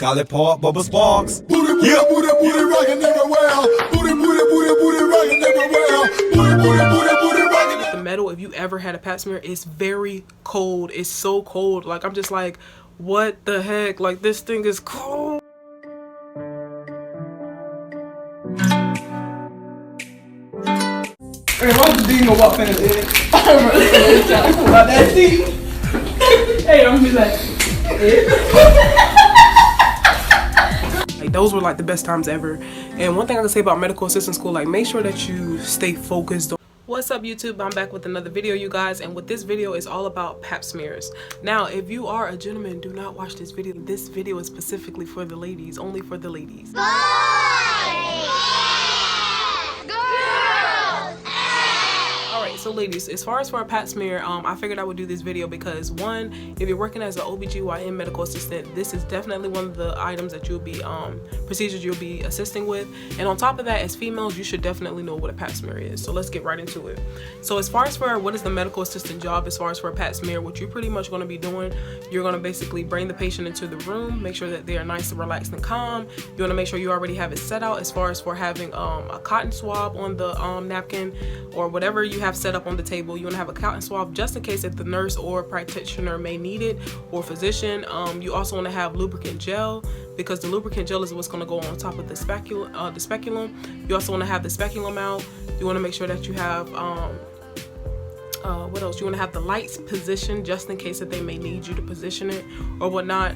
Scarlet Park, Bubba Sparks. Booty, booty, booty, booty, rockin' everywhere. Booty, booty, booty, booty, rockin' everywhere. Booty, booty, booty, booty, rockin'. The metal, if you ever had a Pap smear, it's very cold. It's so cold. Like, I'm just like, what the heck? Like, this thing is cold. Hey, I'm just being a walk in the I'm really about that seat. Hey, I'm gonna be like, Like, those were like the best times ever. And one thing I can say about medical assistant school, like, make sure that you stay focused. What's up, YouTube? I'm back with another video, you guys, and with this video is all about Pap smears. Now, if you are a gentleman, do not watch this video. This video is specifically for the ladies, only for the ladies. So ladies, as far as for a Pap smear, I figured I would do this video because, one, if you're working as an OBGYN medical assistant, this is definitely one of the items that you'll be procedures you'll be assisting with. And on top of that, as females, you should definitely know what a Pap smear is. So let's get right into it. So as far as for what is the medical assistant job, as far as for a Pap smear, what you're pretty much going to be doing, you're going to basically bring the patient into the room, make sure that they are nice and relaxed and calm. You want to make sure you already have it set out as far as for having a cotton swab on the napkin or whatever you have set up on the table. You want to have a cotton swab just in case if the nurse or practitioner may need it, or physician. You also want to have lubricant gel, because the lubricant gel is what's going to go on top of the speculum. You also want to have the speculum out. You want to make sure that you have what else? You want to have the lights positioned just in case that they may need you to position it or whatnot.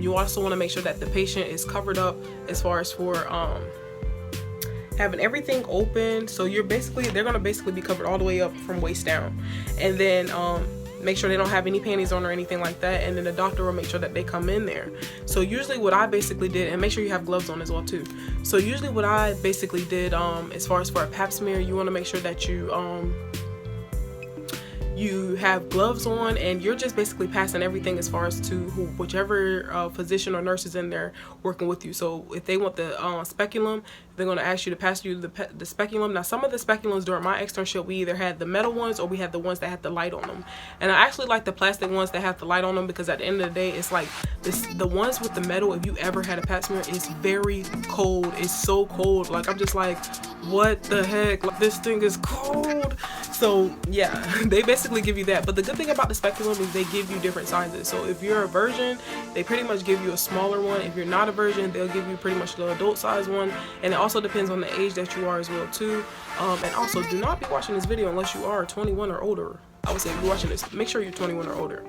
You also want to make sure that the patient is covered up as far as for having everything open, so they're gonna basically be covered all the way up from waist down. And then make sure they don't have any panties on or anything like that, and then the doctor will make sure that they come in there. So usually what I basically did, and make sure you have gloves on as well too. So usually what I basically did, as far as for a Pap smear, you want to make sure that you have gloves on, and you're just basically passing everything as far as to whichever physician or nurse is in there working with you. So if they want the speculum, they're going to ask you to pass you the speculum. Now, some of the speculums during my externship, we either had the metal ones or we had the ones that had the light on them. And I actually like the plastic ones that have the light on them, because at the end of the day, it's like the ones with the metal, if you ever had a Pap smear, it's very cold. It's so cold. Like, I'm just like, what the heck? Like, this thing is cold. So yeah, they basically give you that. But the good thing about the speculum is they give you different sizes. So if you're a virgin, they pretty much give you a smaller one. If you're not a virgin, they'll give you pretty much the adult size one. And it also depends on the age that you are as well too. And also, do not be watching this video unless you are 21 or older. I would say if you're watching this, make sure you're 21 or older.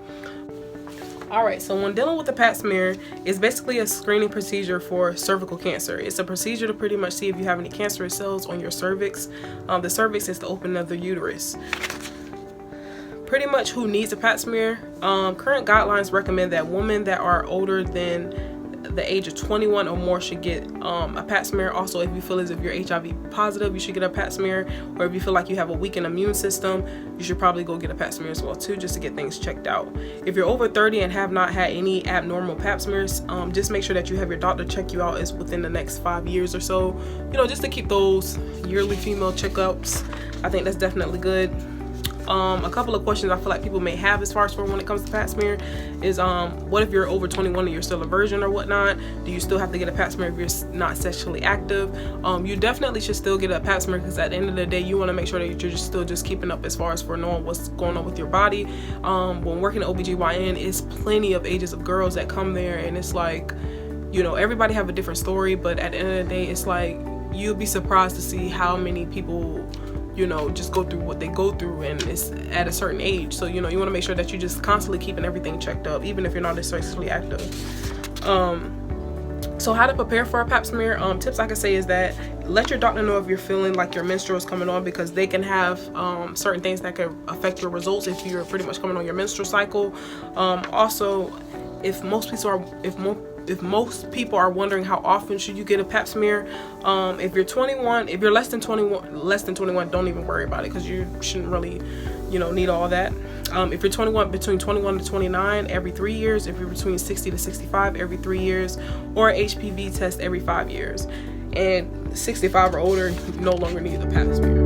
Alright, so when dealing with the Pap smear, it's basically a screening procedure for cervical cancer. It's a procedure to pretty much see if you have any cancerous cells on your cervix. The cervix is the opening of the uterus. Pretty much who needs a Pap smear? Current guidelines recommend that women that are older than the age of 21 or more should get a Pap smear. Also, if you feel as if you're HIV positive, you should get a Pap smear. Or if you feel like you have a weakened immune system, you should probably go get a Pap smear as well too, just to get things checked out. If you're over 30 and have not had any abnormal Pap smears, just make sure that you have your doctor check you out as within the next 5 years or so, you know, just to keep those yearly female checkups. I think that's definitely good. A couple of questions I feel like people may have as far as for when it comes to Pap smear is what if you're over 21 and you're still a virgin or whatnot? Do you still have to get a Pap smear if you're not sexually active? You definitely should still get a Pap smear, because at the end of the day, you want to make sure that you're still keeping up as far as for knowing what's going on with your body. When working at OBGYN, it's plenty of ages of girls that come there, and it's like, you know, everybody have a different story, but at the end of the day, it's like you'll be surprised to see how many people, you know, just go through what they go through, and it's at a certain age. So, you know, you want to make sure that you're just constantly keeping everything checked up, even if you're not as sexually active. So how to prepare for a Pap smear? Tips I can say is that let your doctor know if you're feeling like your menstrual is coming on, because they can have certain things that can affect your results if you're pretty much coming on your menstrual cycle. Also, if most people are wondering how often should you get a Pap smear, if you're 21, if you're less than 21, don't even worry about it, because you shouldn't really, you know, need all that. If you're 21, between 21 to 29, every 3 years. If you're between 60 to 65, every 3 years, or HPV test every 5 years. And 65 or older, you no longer need the Pap smear.